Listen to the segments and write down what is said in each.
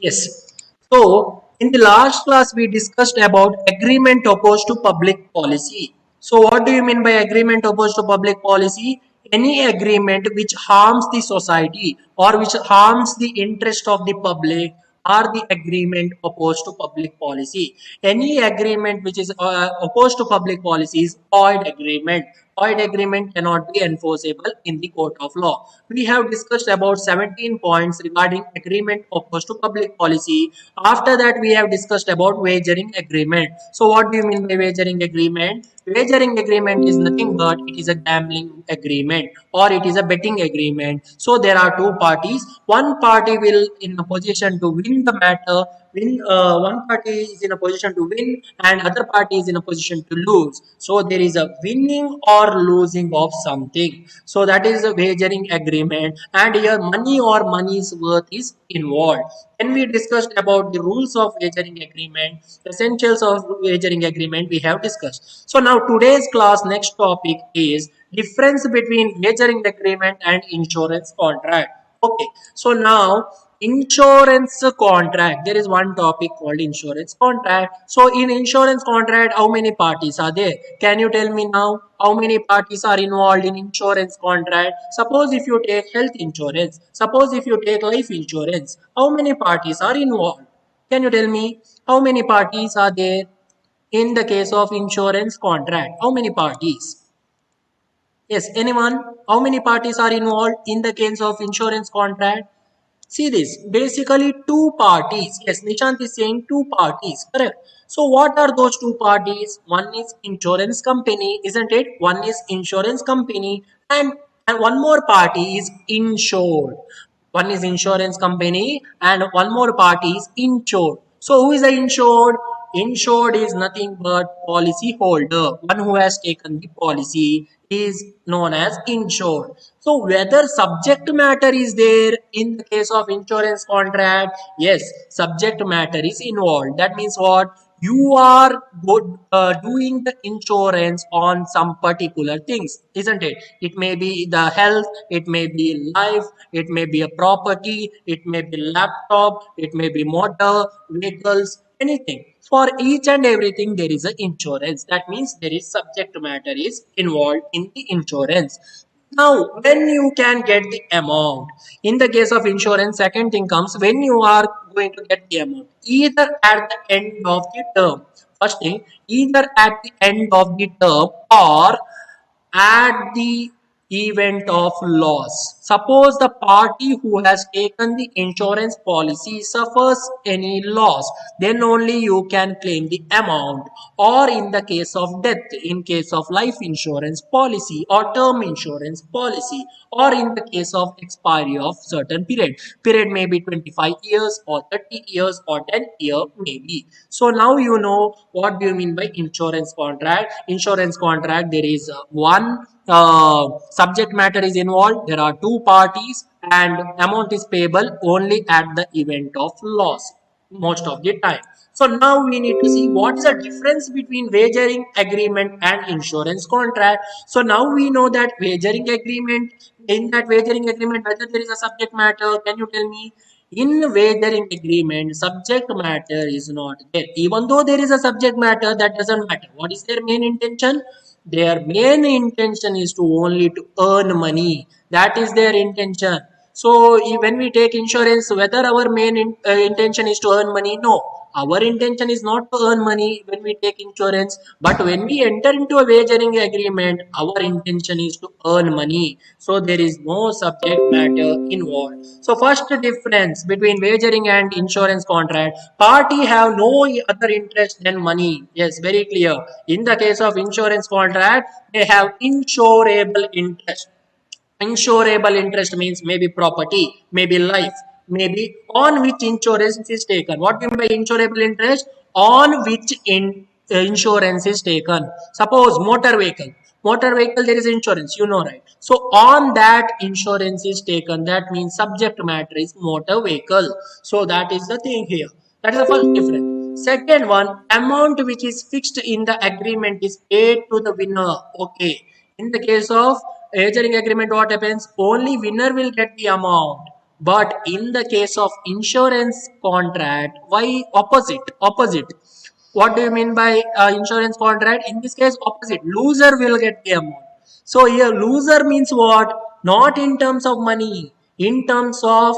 Yes. So, in the last class, we discussed about agreement opposed to public policy. So, what do you mean by agreement opposed to public policy? Any agreement which harms the society or which harms the interest of the public are the agreement opposed to public policy. Any agreement which is opposed to public policy is void agreement. Void agreement cannot be enforceable in the court of law. We have discussed about 17 points regarding agreement opposed to public policy. After that, we have discussed about wagering agreement. So, what do you mean by wagering agreement? Wagering agreement is nothing but it is a gambling agreement or it is a betting agreement. So, there are two parties. One party will in a position to win the matter. One party is in a position to win and other party is in a position to lose. So there is a winning or losing of something. So that is a wagering agreement and your money or money's worth is involved. When we discussed about the rules of wagering agreement, essentials of wagering agreement, we have discussed. So now today's class next topic is difference between wagering agreement and insurance contract. Okay, so now insurance contract, there is one topic called insurance contract. So in insurance contract, how many parties are there? Can you tell me now how many parties are involved in insurance contract? Suppose if you take health insurance, suppose if you take life insurance, how many parties are involved? Can you tell me how many parties are there in the case of insurance contract? How many parties? Yes, anyone? How many parties are involved in the case of insurance contract? See this, basically two parties. Yes, Nishant is saying two parties, correct? So what are those two parties? One is insurance company, isn't it? One is insurance company and one more party is insured. One is insurance company and one more party is insured. So who is the insured? Insured is nothing but policy holder. One who has taken the policy is known as insured. So whether subject matter is there in the case of insurance contract, yes, subject matter is involved. That means what? You are doing the insurance on some particular things, isn't it? It may be the health, it may be life, it may be a property, it may be laptop, it may be motor, vehicles, anything. For each and everything, there is an insurance. That means there is subject matter is involved in the insurance. Now, when you can get the amount, in the case of insurance, second thing comes when you are going to get the amount, either at the end of the term. First thing, either at the end of the term or at the event of loss. Suppose the party who has taken the insurance policy suffers any loss, then only you can claim the amount. Or in the case of death, in case of life insurance policy or term insurance policy, or in the case of expiry of certain period may be 25 years or 30 years or 10 year maybe. So now you know what do you mean by insurance contract. Insurance contract, there is one subject matter is involved, there are two parties and amount is payable only at the event of loss most of the time. So now we need to see what is the difference between wagering agreement and insurance contract. So now we know that wagering agreement, in that wagering agreement, whether there is a subject matter, can you tell me? In wagering agreement, subject matter is not there. Even though there is a subject matter, that doesn't matter. What is their main intention? Their main intention is to only to earn money. That is their intention. So when we take insurance, whether our main intention is to earn money, no. Our intention is not to earn money when we take insurance, but when we enter into a wagering agreement, our intention is to earn money. So there is no subject matter involved. So first difference between wagering and insurance contract, party have no other interest than money. Yes, very clear. In the case of insurance contract, they have insurable interest. Insurable interest means maybe property, maybe life, maybe on which insurance is taken. What do you mean by insurable interest? On which insurance is taken. Suppose motor vehicle. Motor vehicle, there is insurance, you know, right? So on that insurance is taken. That means subject matter is motor vehicle. So that is the thing here. That is the first difference. Second one, amount which is fixed in the agreement is paid to the winner. Okay. In the case of wagering agreement, what happens? Only winner will get the amount. But in the case of insurance contract, why opposite? Opposite. What do you mean by insurance contract? In this case, opposite. Loser will get the amount. So here, loser means what? Not in terms of money, in terms of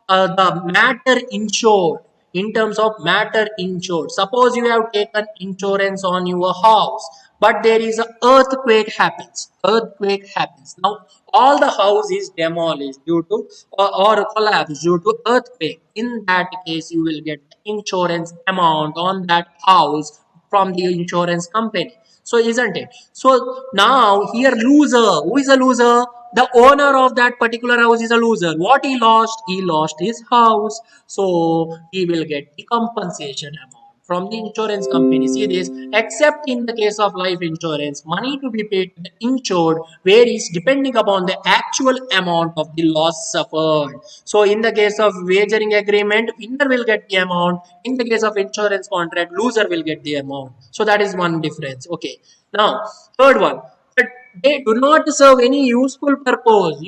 the matter insured. In terms of matter insured. Suppose you have taken insurance on your house, but there is a earthquake happens. Earthquake happens. Now all the house is demolished due to or collapse due to earthquake. In that case, you will get insurance amount on that house from the insurance company. So isn't it? So now here loser. Who is a loser? The owner of that particular house is a loser. What he lost? He lost his house. So he will get the compensation amount from the insurance company. See this, except in the case of life insurance, money to be paid to the insured varies depending upon the actual amount of the loss suffered. So in the case of wagering agreement, winner will get the amount. In the case of insurance contract, loser will get the amount. So that is one difference. Okay. Now, third one. But they do not serve any useful purpose.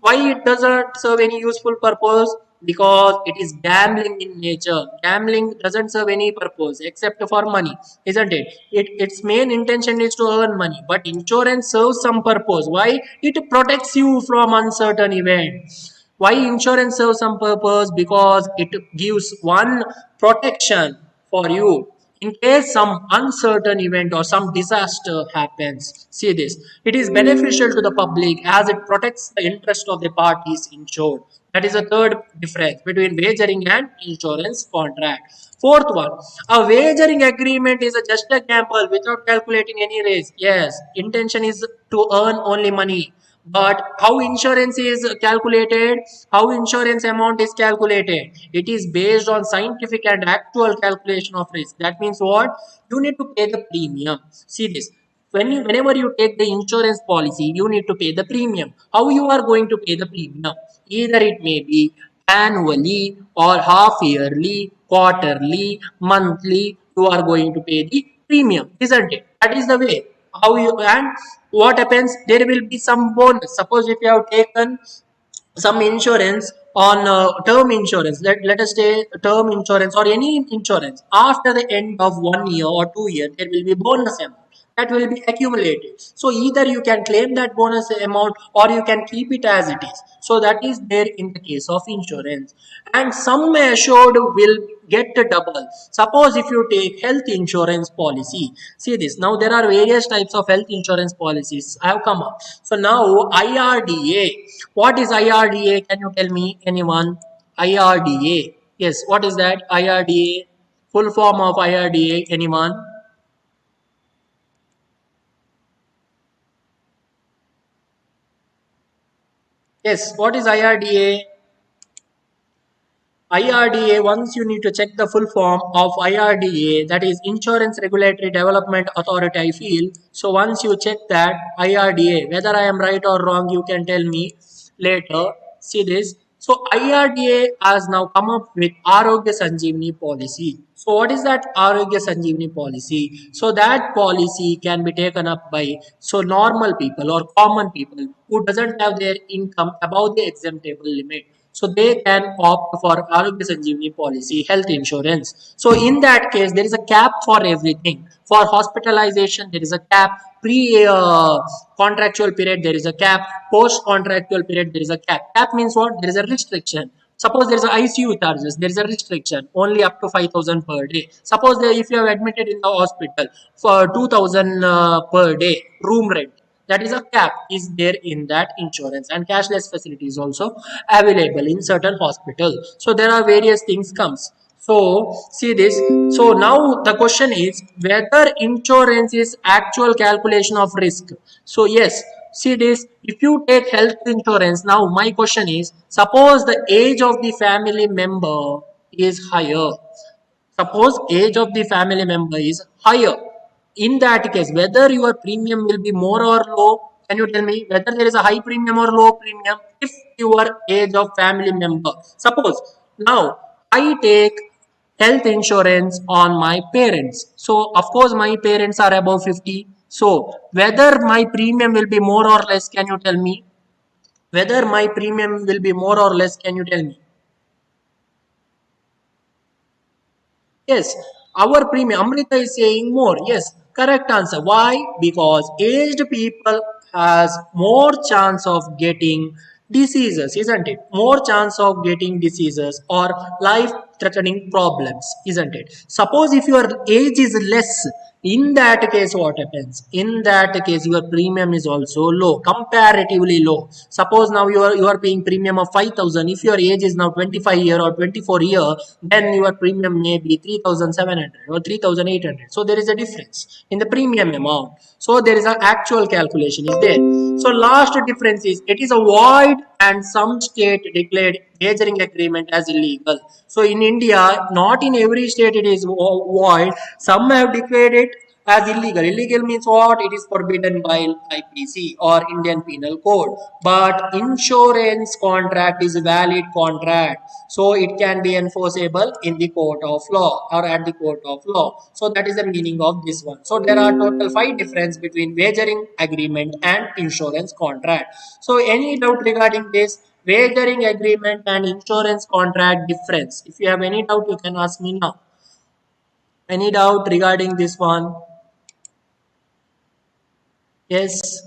Why it doesn't serve any useful purpose? Because it is gambling in nature. Gambling doesn't serve any purpose except for money, isn't it? Its main intention is to earn money, but insurance serves some purpose. Why? It protects you from uncertain events. Why insurance serves some purpose? Because it gives one protection for you in case some uncertain event or some disaster happens. See this, it is beneficial to the public as it protects the interest of the parties insured. That is a third difference between wagering and insurance contract. Fourth one, a wagering agreement is just a gamble without calculating any risk. Yes, intention is to earn only money. But how insurance is calculated, how insurance amount is calculated, it is based on scientific and actual calculation of risk. That means what? You need to pay the premium. See this, whenever you take the insurance policy, you need to pay the premium. How you are going to pay the premium? Either it may be annually or half yearly, quarterly, monthly. You are going to pay the premium, isn't it? That is the way how you. And what happens, there will be some bonus. Suppose if you have taken some insurance on term insurance, let us say term insurance or any insurance, after the end of 1 year or 2 years there will be bonus amount that will be accumulated. So either you can claim that bonus amount or you can keep it as it is. So that is there in the case of insurance. And some assured will get a double. Suppose if you take health insurance policy, see this, now there are various types of health insurance policies have come up. So now IRDA, what is IRDA? Can you tell me, anyone? IRDA, yes, what is that? IRDA, full form of IRDA, anyone? Yes, what is IRDA? IRDA, once you need to check the full form of IRDA, that is Insurance Regulatory Development Authority, I feel. So once you check that IRDA, whether I am right or wrong, you can tell me later. See this. So IRDA has now come up with Arogya Sanjeevani policy. So what is that Arogya Sanjeevani policy? So that policy can be taken up by normal people or common people who doesn't have their income above the exemptable limit. So they can opt for Arogya Sanjeevani policy, health insurance. So in that case, there is a cap for everything. For hospitalization, there is a cap. Contractual period, there is a cap. Post contractual period, there is a cap. Cap means what? There is a restriction. Suppose there is a ICU charges, there is a restriction only up to 5,000 per day. Suppose if you have admitted in the hospital for 2,000 per day room rent, that is a cap is there in that insurance. And cashless facility is also available in certain hospitals. So there are various things comes. So see this. So now the question is whether insurance is actual calculation of risk. So yes, see this, if you take health insurance, now my question is, suppose the age of the family member is higher. Suppose age of the family member is higher. In that case, whether your premium will be more or low, can you tell me whether there is a high premium or low premium if your age of family member? Suppose now I take health insurance on my parents. So of course my parents are above 50. So whether my premium will be more or less, can you tell me? Whether my premium will be more or less, can you tell me? Yes, our premium. Amrita is saying more. Yes, correct answer. Why? Because aged people has more chance of getting diseases, isn't it? More chance of getting diseases or life-threatening problems, isn't it? Suppose if your age is less, in that case, what happens? In that case, your premium is also low, comparatively low. Suppose now you are paying premium of 5,000. If your age is now 25 year or 24 year, then your premium may be 3,700 or 3,800. So there is a difference in the premium amount. So there is an actual calculation is there. So last difference is it is a void and some state declared wagering agreement as illegal. So in India, not in every state it is void. Some have declared it as illegal. Illegal means what? It is forbidden by IPC or Indian Penal Code. But insurance contract is a valid contract. So it can be enforceable in the court of law or at the court of law. So that is the meaning of this one. So there are total 5 difference between wagering agreement and insurance contract. So any doubt regarding this? Wagering agreement and insurance contract difference. If you have any doubt, you can ask me now. Any doubt regarding this one? Yes,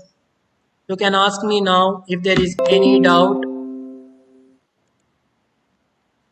you can ask me now if there is any doubt.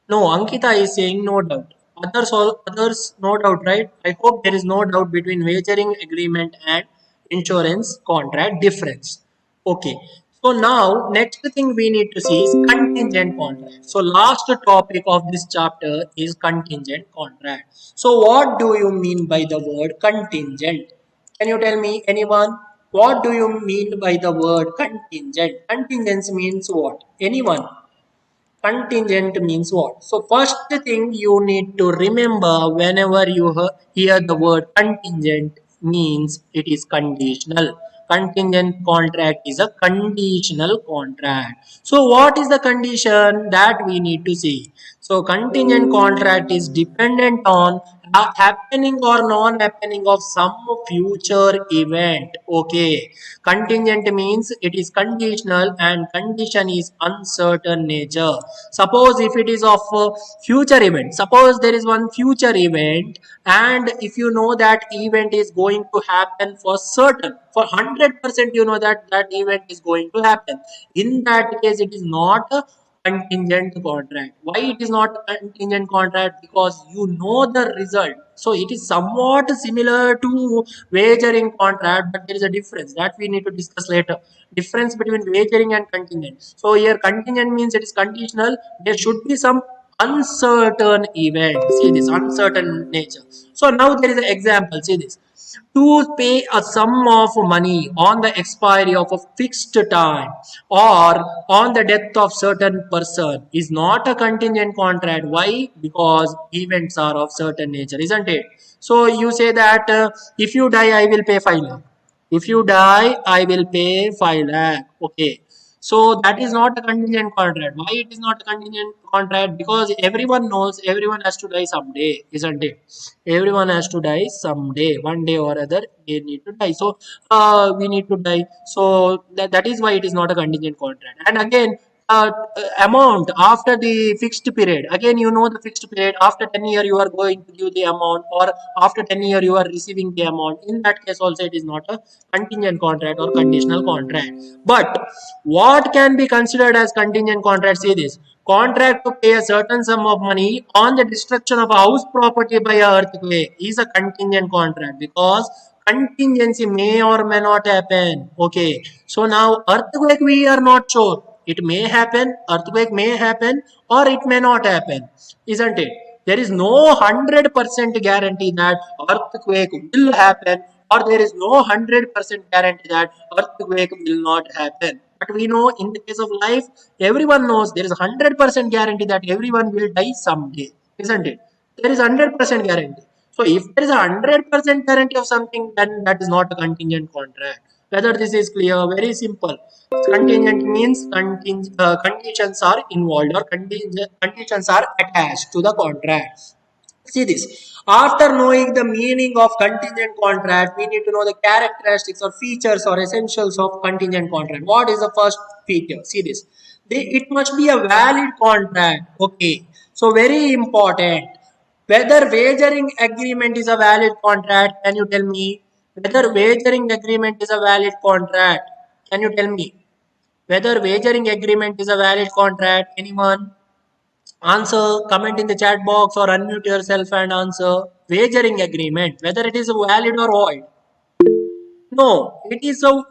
No, Ankita is saying no doubt. Others no doubt, right? I hope there is no doubt between wagering agreement and insurance contract difference. Okay. So now next thing we need to see is contingent contract. So last topic of this chapter is contingent contract. So what do you mean by the word contingent? Can you tell me anyone? What do you mean by the word contingent? Contingent means what? Anyone? Contingent means what? So first thing you need to remember whenever you hear the word contingent means it is conditional. Contingent contract is a conditional contract. So what is the condition that we need to see? So contingent contract is dependent on happening or non-happening of some future event. Okay. Contingent means it is conditional and condition is uncertain nature. Suppose if it is of future event, suppose there is one future event and if you know that event is going to happen for certain, for 100% you know that that event is going to happen. In that case, it is not a contingent contract. Why it is not a contingent contract? Because you know the result. So it is somewhat similar to wagering contract, but there is a difference that we need to discuss later. Difference between wagering and contingent. So here contingent means it is conditional. There should be some uncertain event. See this uncertain nature. So now there is an example. See this. To pay a sum of money on the expiry of a fixed time or on the death of certain person is not a contingent contract. Why? Because events are of certain nature, isn't it? So you say that if you die, I will pay 5 lakh. If you die, I will pay 5 lakh. Okay. So that is not a contingent contract. Why it is not a contingent contract? Because everyone knows everyone has to die someday, isn't it? Everyone has to die someday, one day or other. They need to die. So we need to die. So that is why it is not a contingent contract. And again, amount after the fixed period. Again, you know the fixed period. After 10 year, you are going to give the amount, or after 10 year, you are receiving the amount. In that case, also it is not a contingent contract or conditional contract. But what can be considered as contingent contract? Say this: contract to pay a certain sum of money on the destruction of a house property by a earthquake is a contingent contract because contingency may or may not happen. Okay, so now earthquake we are not sure. It may happen, earthquake may happen, or it may not happen, isn't it? There is no 100% guarantee that earthquake will happen, or there is no 100% guarantee that earthquake will not happen. But we know in the case of life, everyone knows there is a 100% guarantee that everyone will die someday, isn't it? There is 100% guarantee. So if there is a 100% guarantee of something, then that is not a contingent contract. Whether this is clear, very simple. Contingent means conditions are involved or conditions are attached to the contract. See this. After knowing the meaning of contingent contract, we need to know the characteristics or features or essentials of contingent contract. What is the first feature? See this. It must be a valid contract. Okay. So very important. Whether wagering agreement is a valid contract, can you tell me? Whether wagering agreement is a valid contract, can you tell me? Whether wagering agreement is a valid contract, anyone? Answer, comment in the chat box or unmute yourself and answer. Wagering agreement, whether it is valid or void. No, it is a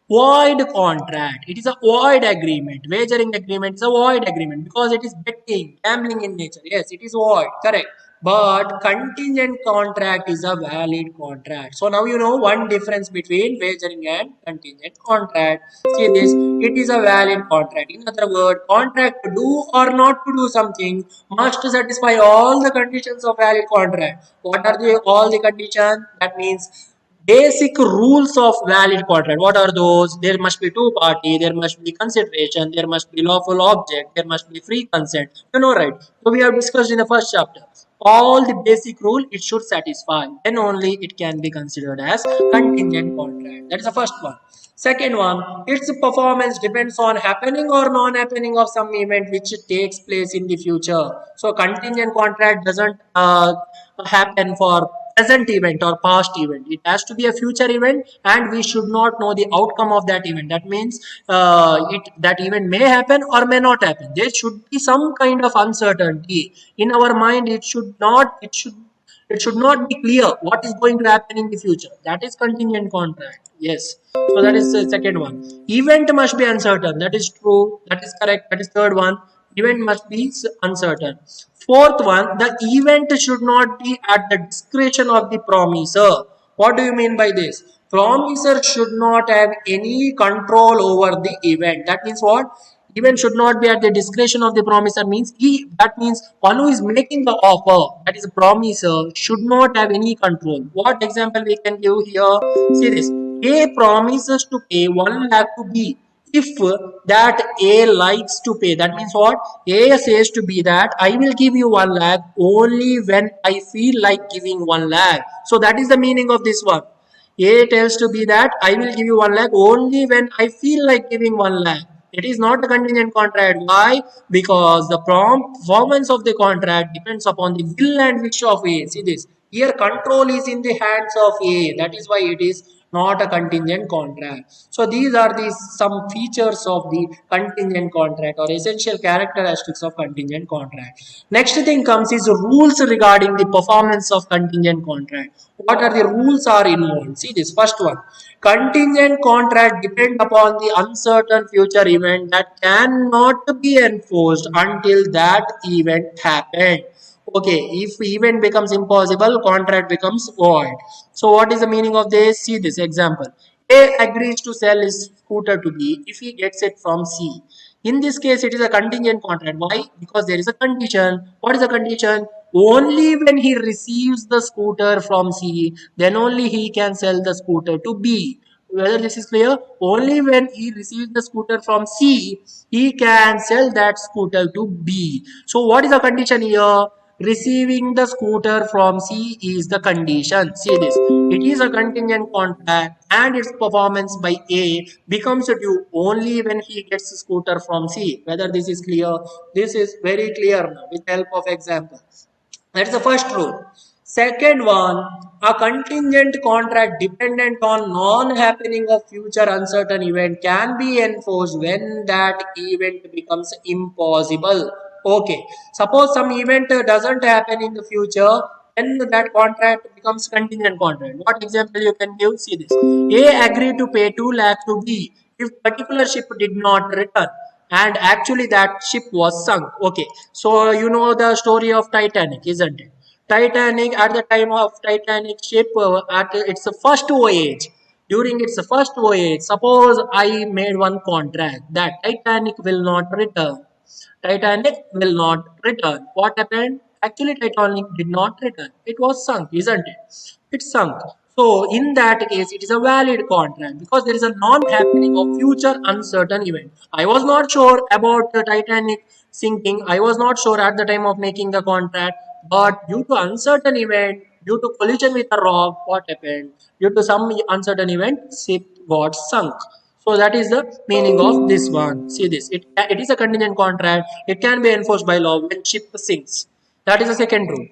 void contract. It is a void agreement. Wagering agreement is a void agreement because it is betting, gambling in nature. Yes, it is void. Correct. But contingent contract is a valid contract. So now you know one difference between wagering and contingent contract. See this, it is a valid contract. In other words, contract to do or not to do something must satisfy all the conditions of valid contract. What are the all the conditions? That means basic rules of valid contract. What are those? There must be two party, there must be consideration, there must be lawful object, there must be free consent. You know, right? So we have discussed in the first chapter. All the basic rule it should satisfy. Then only it can be considered as contingent contract. That is the first one. Second one, its performance depends on happening or non-happening of some event which takes place in the future. So contingent contract doesn't happen for present event or past event. It has to be a future event and we should not know the outcome of that event. That means that event may happen or may not happen. There should be some kind of uncertainty in our mind. It should not be clear what is going to happen in the future. That is contingent contract. Yes. So that is the second one. Event must be uncertain. That is true. That is correct. That is third one. Event must be uncertain. Fourth one, the event should not be at the discretion of the promiser. What do you mean by this? Promiser should not have any control over the event. That means what? Event should not be at the discretion of the promiser means that means one who is making the offer, that is a promiser, should not have any control. What example we can give here? See this. A promises to pay 1 lakh to B if that A likes to pay. That means what? A says to B that I will give you 1 lakh only when I feel like giving 1 lakh. So that is the meaning of this one. A tells to B that I will give you 1 lakh only when I feel like giving 1 lakh. It is not a contingent contract. Why? Because the performance of the contract depends upon the will and wish of A. See this. Here control is in the hands of A. That is why it is not a contingent contract. So these are the some features of the contingent contract or essential characteristics of contingent contract. Next thing comes is rules regarding the performance of contingent contract. What are the rules are involved? See this first one. Contingent contract depend upon the uncertain future event that cannot be enforced until that event happened. Okay, if event becomes impossible, contract becomes void. So what is the meaning of this? See this example. A agrees to sell his scooter to B if he gets it from C. In this case, it is a contingent contract. Why? Because there is a condition. What is the condition? Only when he receives the scooter from C, then only he can sell the scooter to B. Whether this is clear? Only when he receives the scooter from C, he can sell that scooter to B. So what is the condition here? Receiving the scooter from C is the condition. See this. It is a contingent contract and its performance by A becomes due only when he gets the scooter from C. Whether this is clear? This is very clear now with help of example. That's the first rule. Second one, a contingent contract dependent on non-happening of future uncertain event can be enforced when that event becomes impossible. Okay, suppose some event doesn't happen in the future, then that contract becomes contingent contract. What example you can give? See this. A agreed to pay 2 lakhs to B if particular ship did not return and actually that ship was sunk. Okay, so you know the story of Titanic, isn't it? Titanic, at the time of Titanic ship, at its first voyage, during its first voyage, suppose I made one contract that Titanic will not return. Titanic will not return. What happened? Actually, Titanic did not return. It was sunk, isn't it? It sunk. So, in that case, it is a valid contract because there is a non-happening of future uncertain event. I was not sure about the Titanic sinking. I was not sure at the time of making the contract. But due to uncertain event, due to collision with a rock, what happened? Due to some uncertain event, ship got sunk. So that is the meaning of this one. See this. It is a contingent contract. It can be enforced by law when ship sinks. That is the second rule.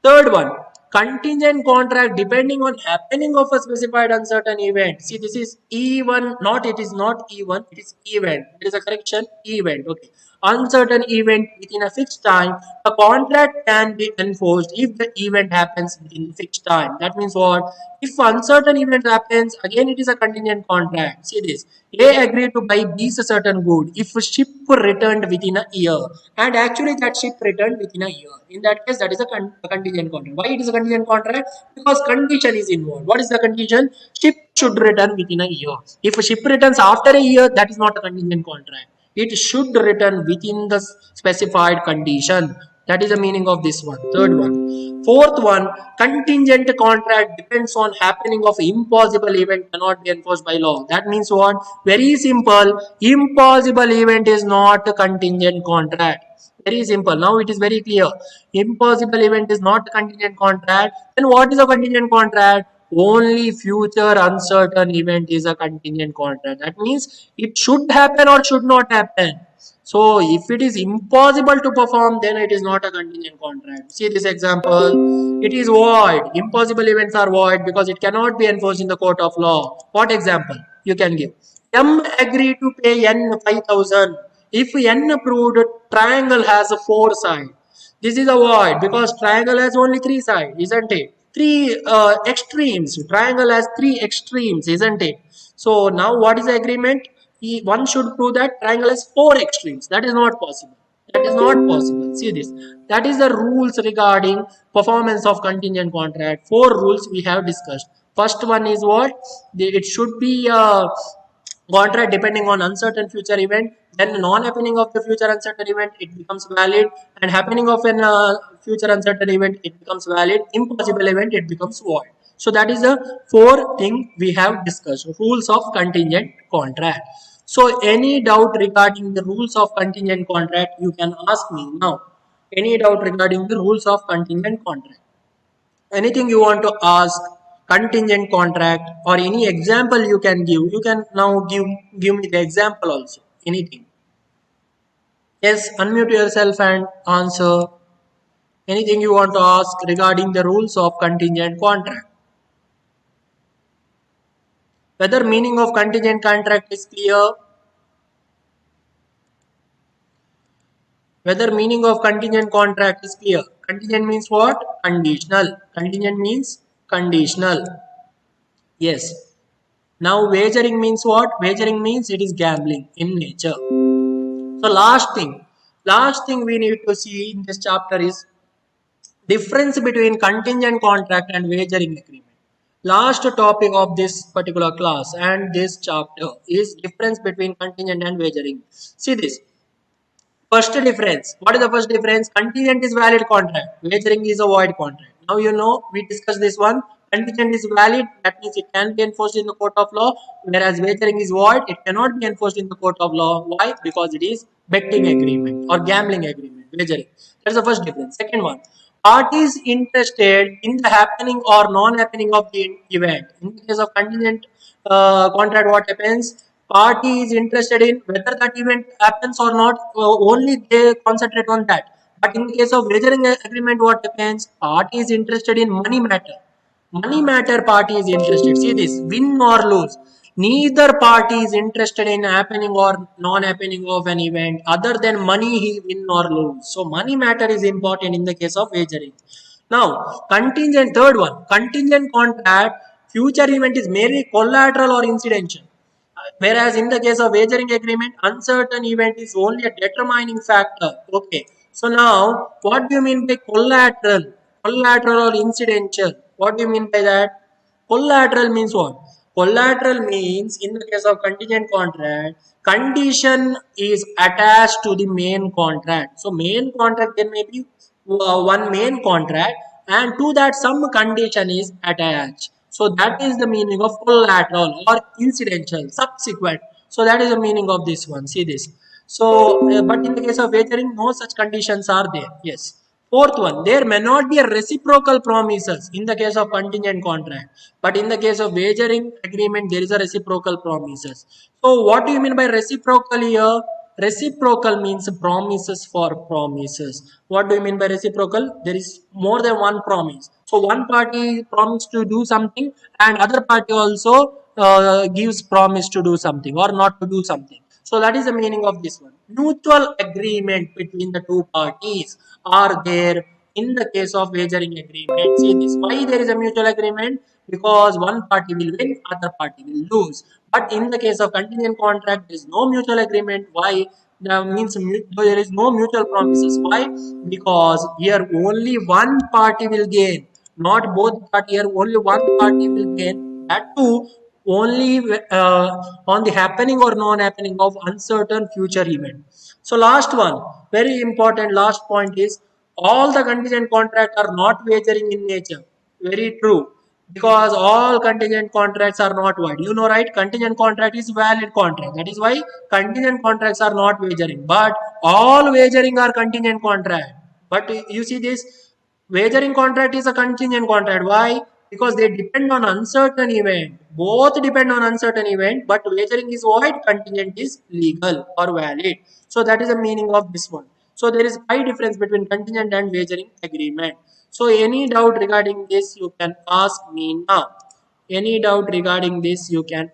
Third one, contingent contract depending on happening of a specified uncertain event. See, this is E1, not it is not E1, it is event. It is a correction, event. Okay. Uncertain event within a fixed time, a contract can be enforced if the event happens within fixed time. That means what? If uncertain event happens, again it is a contingent contract. See this. A agreed to buy B's a certain good if a ship returned within a year, and actually that ship returned within a year. In that case, that is a contingent contract. Why it is a contingent contract? Because condition is involved. What is the condition? Ship should return within a year. If a ship returns after a year, that is not a contingent contract. It should return within the specified condition. That is the meaning of this one. Third one. Fourth one, contingent contract depends on happening of impossible event cannot be enforced by law. That means what? Very simple. Impossible event is not a contingent contract. Very simple. Now it is very clear. Impossible event is not a contingent contract. Then what is a contingent contract? Only future uncertain event is a contingent contract. That means it should happen or should not happen. So if it is impossible to perform, then it is not a contingent contract. See this example. It is void. Impossible events are void because it cannot be enforced in the court of law. What example you can give? M agreed to pay N 5,000 if N proved triangle has a 4 side. This is a void because triangle has only 3 sides, isn't it? Three extremes. Triangle has 3 extremes, isn't it? So now what is the agreement? One should prove that triangle has 4 extremes. That is not possible. That is not possible. See this. That is the rules regarding performance of contingent contract. 4 rules we have discussed. First one is what? It should be contract depending on uncertain future event. Then non-happening of the future uncertain event, it becomes valid, and happening of an future uncertain event, it becomes valid. Impossible event, it becomes void. So that is the 4 thing we have discussed. Rules of contingent contract. So any doubt regarding the rules of contingent contract, you can ask me now. Any doubt regarding the rules of contingent contract? Anything you want to ask, contingent contract, or any example you can give, you can now give me the example also. Anything? Yes, unmute yourself and answer. Anything you want to ask regarding the rules of contingent contract? Whether meaning of contingent contract is clear? Whether meaning of contingent contract is clear? Contingent means what? Conditional. Contingent means conditional. Yes. Now wagering means what? Wagering means it is gambling in nature. So last thing we need to see in this chapter is difference between contingent contract and wagering agreement. Last topic of this particular class and this chapter is difference between contingent and wagering. See this. First difference. What is the first difference? Contingent is valid contract. Wagering is a void contract. Now you know we discussed this one. Contingent is valid. That means it can be enforced in the court of law. Whereas wagering is void. It cannot be enforced in the court of law. Why? Because it is betting agreement or gambling agreement. Wagering. That's the first difference. Second one. Parties interested in the happening or non-happening of the event. In the case of contingent contract, what happens? Party is interested in whether that event happens or not, only they concentrate on that. But in the case of wagering agreement, what happens? Party is interested in money matter. Money matter party is interested. See this, win or lose. Neither party is interested in happening or non-happening of an event other than money he win or lose. So money matter is important in the case of wagering. Now, contingent, third one, contingent contract, future event is merely collateral or incidental. Whereas in the case of wagering agreement, uncertain event is only a determining factor. Okay. So now, what do you mean by collateral? Collateral or incidental? What do you mean by that? Collateral means what? Collateral means in the case of contingent contract, condition is attached to the main contract. So main contract, there may be one main contract, and to that some condition is attached. So that is the meaning of collateral or incidental, subsequent. So that is the meaning of this one. See this. So, but in the case of wagering, no such conditions are there. Yes. Fourth one, there may not be a reciprocal promises in the case of contingent contract, but in the case of wagering agreement, there is a reciprocal promises. So, what do you mean by reciprocal here? Reciprocal means promises for promises. What do you mean by reciprocal? There is more than one promise. So, one party promised to do something, and other party also gives promise to do something or not to do something. So that is the meaning of this one. Mutual agreement between the two parties are there in the case of wagering agreement. See this. Why there is a mutual agreement? Because one party will win, other party will lose. But in the case of contingent contract, there is no mutual agreement. Why? That means there is no mutual promises. Why? Because here only one party will gain, not both party. Here only one party will gain. That too only on the happening or non-happening of uncertain future event. So last one, very important last point is all the contingent contracts are not wagering in nature. Very true. Because all contingent contracts are not void. You know, right? Contingent contract is valid contract. That is why contingent contracts are not wagering. But all wagering are contingent contract. But you see this wagering contract is a contingent contract. Why? Because they depend on uncertain event. Both depend on uncertain event, but wagering is void, contingent is legal or valid. So that is the meaning of this one. So there is high difference between contingent and wagering agreement. So any doubt regarding this, you can ask me now. Any doubt regarding this, you can